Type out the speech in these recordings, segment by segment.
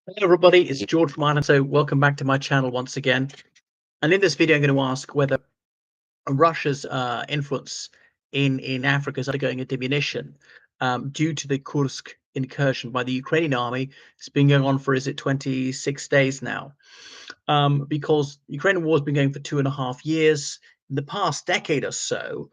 Hello everybody, it's George from Ireland. So welcome back to my channel once again. And in this video, I'm going to ask whether Russia's influence in Africa is undergoing a diminution due to the Kursk incursion by the Ukrainian army. It's been going on for, is it 26 days now? Because Ukrainian war has been going for 2.5 years. In the past decade or so,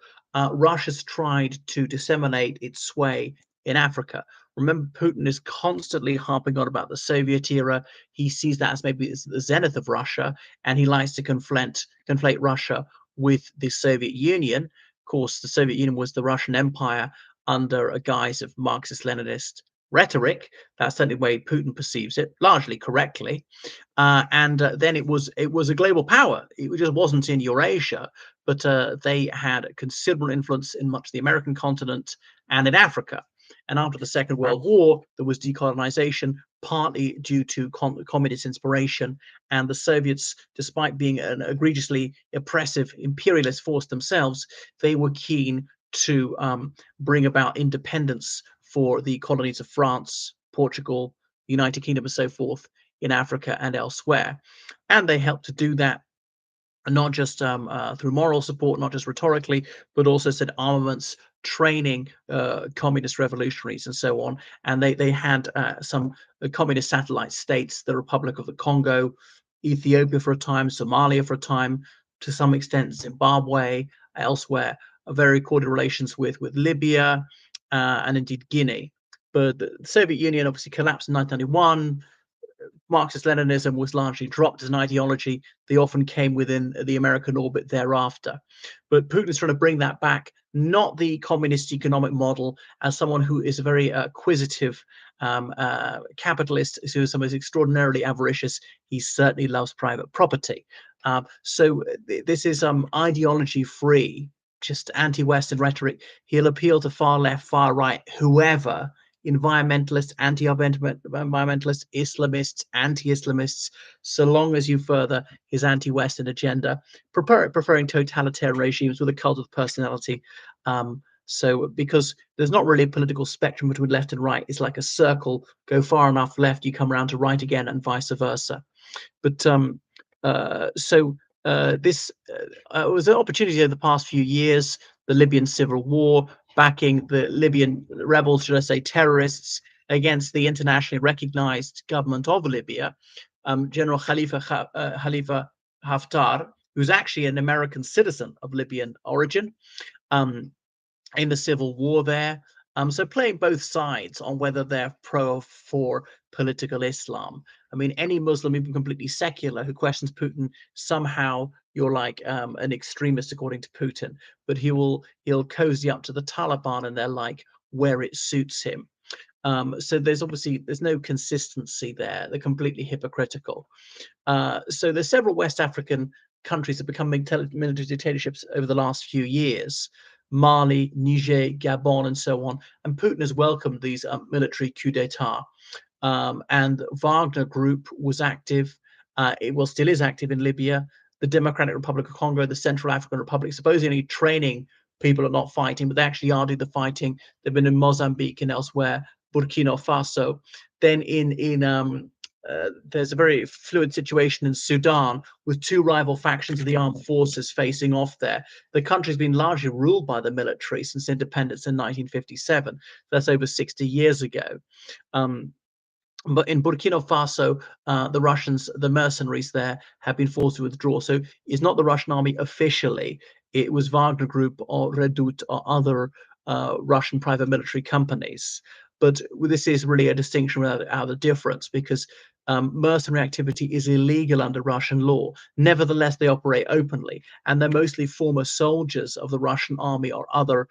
Russia's tried to disseminate its sway in Africa. Remember, Putin is constantly harping on about the Soviet era. He sees that as maybe the zenith of Russia, and he likes to conflate Russia with the Soviet Union. Of course, the Soviet Union was the Russian Empire under a guise of Marxist-Leninist rhetoric. That's certainly the way Putin perceives it, largely correctly. And then it was a global power. It just wasn't in Eurasia, but they had considerable influence in much of the American continent and in Africa. And after the Second World War, there was decolonization, partly due to communist inspiration. And the Soviets, despite being an egregiously oppressive imperialist force themselves, they were keen to bring about independence for the colonies of France, Portugal, the United Kingdom, and so forth in Africa and elsewhere. And they helped to do that not just through moral support, not just rhetorically, but also said armaments, training communist revolutionaries, and so on. And they had some communist satellite states, the Republic of the Congo, Ethiopia for a time, Somalia for a time, to some extent Zimbabwe, elsewhere. Very cordial relations with Libya and indeed Guinea. But the Soviet Union obviously collapsed in 1991. Marxist-Leninism was largely dropped as an ideology. They often came within the American orbit thereafter. But Putin is trying to bring that back, not the communist economic model, as someone who is a very acquisitive capitalist, who is someone who's extraordinarily avaricious. He certainly loves private property. So this is ideology-free, just anti-Western rhetoric. He'll appeal to far left, far right, whoever, environmentalists, anti-environmentalists, Islamists, anti-Islamists, so long as you further his anti-Western agenda, preferring totalitarian regimes with a cult of personality. So because there's not really a political spectrum between left and right, it's like a circle. Go far enough left, you come around to right again, and vice versa. But this was an opportunity over the past few years. The Libyan civil war, backing the Libyan rebels, should I say, terrorists, against the internationally recognized government of Libya. General Khalifa Haftar, who's actually an American citizen of Libyan origin, in the civil war there. So playing both sides on whether they're pro or for political Islam. I mean, any Muslim, even completely secular, who questions Putin, somehow you're like an extremist according to Putin. But he'll cozy up to the Taliban and they're like where it suits him. So there's no consistency there. They're completely hypocritical. So there's several West African countries that become military dictatorships over the last few years. Mali, Niger, Gabon, and so on. And Putin has welcomed these military coup d'etat. And Wagner Group was active, still is active in Libya, the Democratic Republic of Congo, the Central African Republic, supposedly training people are not fighting, but they actually are doing the fighting. They've been in Mozambique and elsewhere, Burkina Faso. Then there's a very fluid situation in Sudan with two rival factions of the armed forces facing off there. The country's been largely ruled by the military since independence in 1957. That's over 60 years ago. But in Burkina Faso, the Russians, the mercenaries there, have been forced to withdraw. So it's not the Russian army officially. It was Wagner Group or Redoute or other Russian private military companies. But this is really a distinction without a difference, because mercenary activity is illegal under Russian law. Nevertheless, they operate openly, and they're mostly former soldiers of the Russian army or other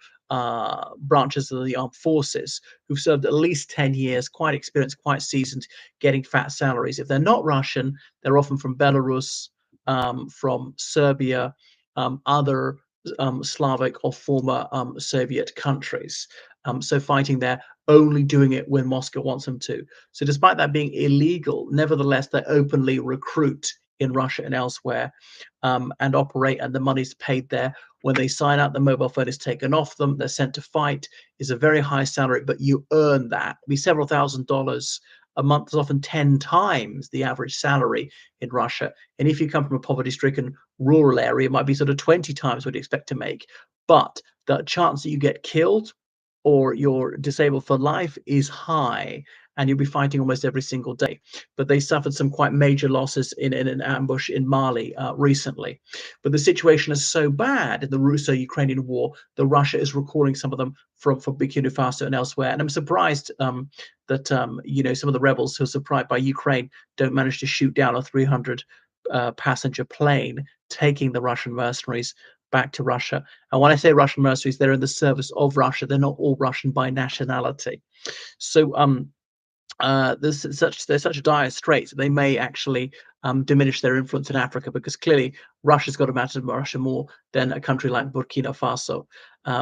branches of the armed forces who've served at least 10 years, quite experienced, quite seasoned, getting fat salaries. If they're not Russian, they're often from Belarus, from Serbia, other Slavic or former Soviet countries. So fighting there, only doing it when Moscow wants them to. So despite that being illegal, nevertheless, they openly recruit in Russia and elsewhere, and operate, and the money's paid there. When they sign up, the mobile phone is taken off them. They're sent to fight. It's a very high salary, but you earn that. It'd be several $1,000s a month is often 10 times the average salary in Russia. And if you come from a poverty-stricken rural area, it might be sort of 20 times what you expect to make. But the chance that you get killed or you're disabled for life is high, and you'll be fighting almost every single day. But they suffered some quite major losses in an ambush in Mali recently. But the situation is so bad in the Russo-Ukrainian war that Russia is recalling some of them from BrknFso and elsewhere. And I'm surprised that some of the rebels who are supplied by Ukraine don't manage to shoot down a 300 passenger plane taking the Russian mercenaries back to Russia. And when I say Russian mercenaries, they're in the service of Russia. They're not all Russian by nationality. So there's such dire straits that they may actually diminish their influence in Africa, because clearly Russia's got to matter to Russia more than a country like Burkina Faso,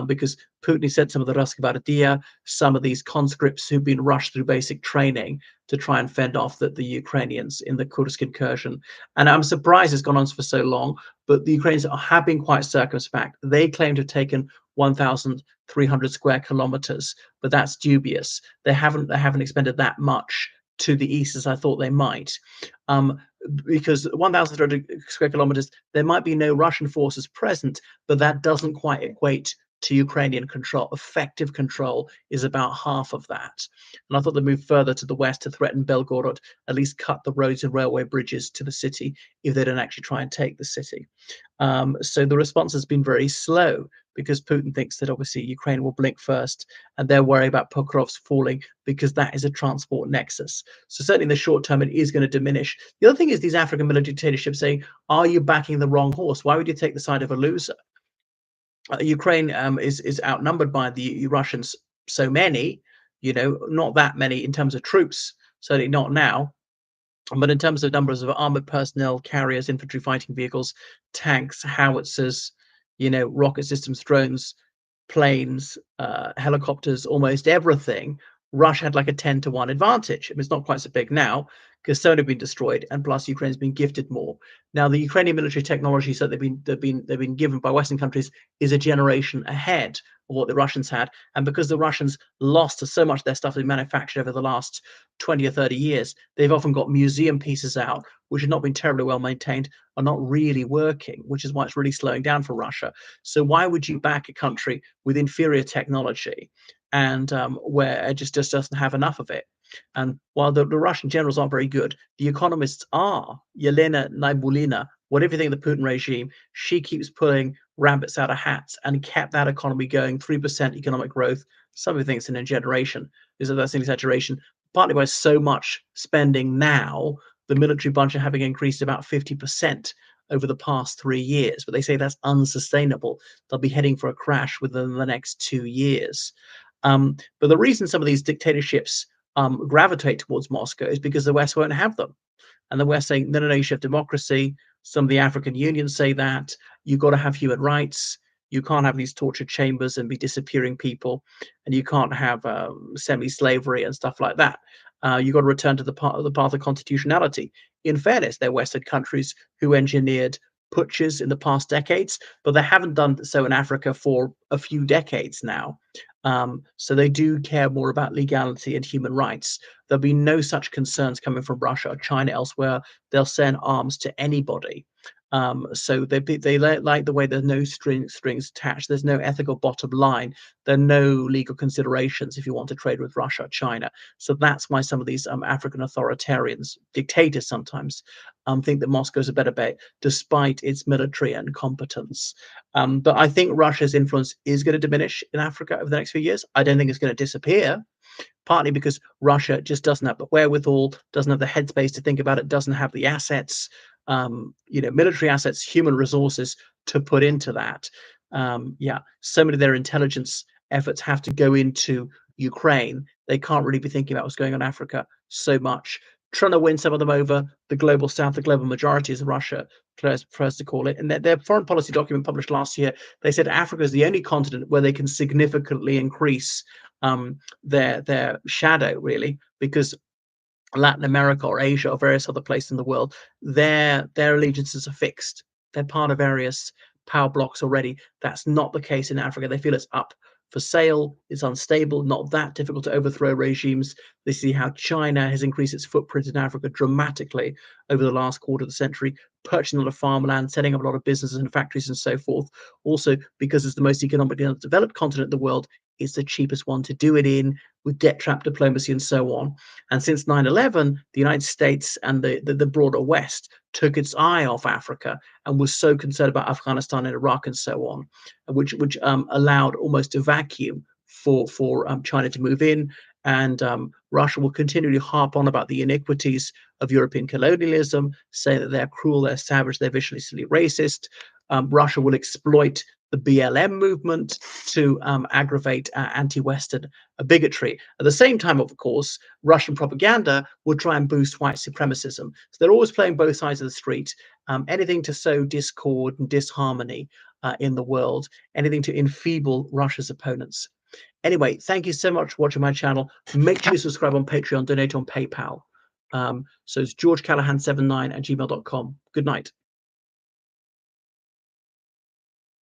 because Putin said some of the Raskavadia, some of these conscripts who've been rushed through basic training to try and fend off the Ukrainians in the Kursk incursion. And I'm surprised it's gone on for so long, but the Ukrainians have been quite circumspect. They claim to have taken 1,300 square kilometers, but that's dubious. They haven't expended that much to the east as I thought they might, because 1,300 square kilometers, there might be no Russian forces present, but that doesn't quite equate to Ukrainian control. Effective control is about half of that. And I thought they moved further to the west to threaten Belgorod, at least cut the roads and railway bridges to the city if they don't actually try and take the city. So the response has been very slow, because Putin thinks that obviously Ukraine will blink first, and they're worried about Pokrovsk falling because that is a transport nexus. So certainly in the short term, it is going to diminish. The other thing is these African military dictatorships saying, are you backing the wrong horse? Why would you take the side of a loser? Ukraine is outnumbered by the Russians, so many, not that many in terms of troops, certainly not now. But in terms of numbers of armored personnel, carriers, infantry fighting vehicles, tanks, howitzers, rocket systems, drones, planes, helicopters, almost everything, Russia had like a 10-to-1 advantage. I mean, it's not quite so big now because some have been destroyed, and plus Ukraine's been gifted more. Now, the Ukrainian military technologies that they've been given by Western countries is a generation ahead of what the Russians had, and because the Russians lost so much of their stuff they manufactured over the last 20 or 30 years, they've often got museum pieces out which have not been terribly well maintained, are not really working, which is why it's really slowing down for Russia. So why would you back a country with inferior technology and where it just doesn't have enough of it? And while the Russian generals aren't very good, the economists are. Yelena Naibulina, whatever you think of the Putin regime, she keeps pulling rabbits out of hats and kept that economy going, 3% economic growth. Some people think it's in a generation. That's an exaggeration, partly by so much spending now, the military budget having increased about 50% over the past 3 years. But they say that's unsustainable. They'll be heading for a crash within the next 2 years. But the reason some of these dictatorships gravitate towards Moscow is because the West won't have them. And the West saying, no, no, no, you should have democracy. Some of the African unions say that. You've got to have human rights. You can't have these torture chambers and be disappearing people. And you can't have semi-slavery and stuff like that. You've got to return to the path of constitutionality. In fairness, they're Western countries who engineered putches in the past decades, but they haven't done so in Africa for a few decades now. So they do care more about legality and human rights. There'll be no such concerns coming from Russia or China elsewhere. They'll send arms to anybody. So they like the way there's no strings attached. There's no ethical bottom line. There are no legal considerations if you want to trade with Russia or China. So that's why some of these African authoritarians, dictators sometimes, think that Moscow is a better bet, despite its military incompetence. But I think Russia's influence is going to diminish in Africa over the next few years. I don't think it's going to disappear, partly because Russia just doesn't have the wherewithal, doesn't have the headspace to think about it, doesn't have the assets, military assets, human resources to put into that. So many of their intelligence efforts have to go into Ukraine. They can't really be thinking about what's going on in Africa so much. Trying to win some of them over, the global south, the global majority, as Russia prefers to call it. And their foreign policy document published last year, they said Africa is the only continent where they can significantly increase their shadow, really, because Latin America or Asia or various other places in the world, their allegiances are fixed. They're part of various power blocks already. That's not the case in Africa. They feel it's up for sale. It's unstable, not that difficult to overthrow regimes. They see how China has increased its footprint in Africa dramatically over the last quarter of the century, purchasing a lot of farmland, setting up a lot of businesses and factories and so forth. Also, because it's the most economically developed continent in the world, it's the cheapest one to do it in, with debt trap diplomacy and so on. And since 9/11, the United States and the broader West took its eye off Africa and was so concerned about Afghanistan and Iraq and so on, which allowed almost a vacuum for China to move in. And Russia will continually harp on about the iniquities of European colonialism, say that they're cruel, they're savage, they're viciously racist. Russia will exploit the BLM movement to aggravate anti-Western bigotry. At the same time, of course, Russian propaganda will try and boost white supremacism. So they're always playing both sides of the street. Anything to sow discord and disharmony in the world, anything to enfeeble Russia's opponents. Anyway, thank you so much for watching my channel. Make sure you subscribe on Patreon, donate on PayPal. So it's georgecallahan79@gmail.com. Good night.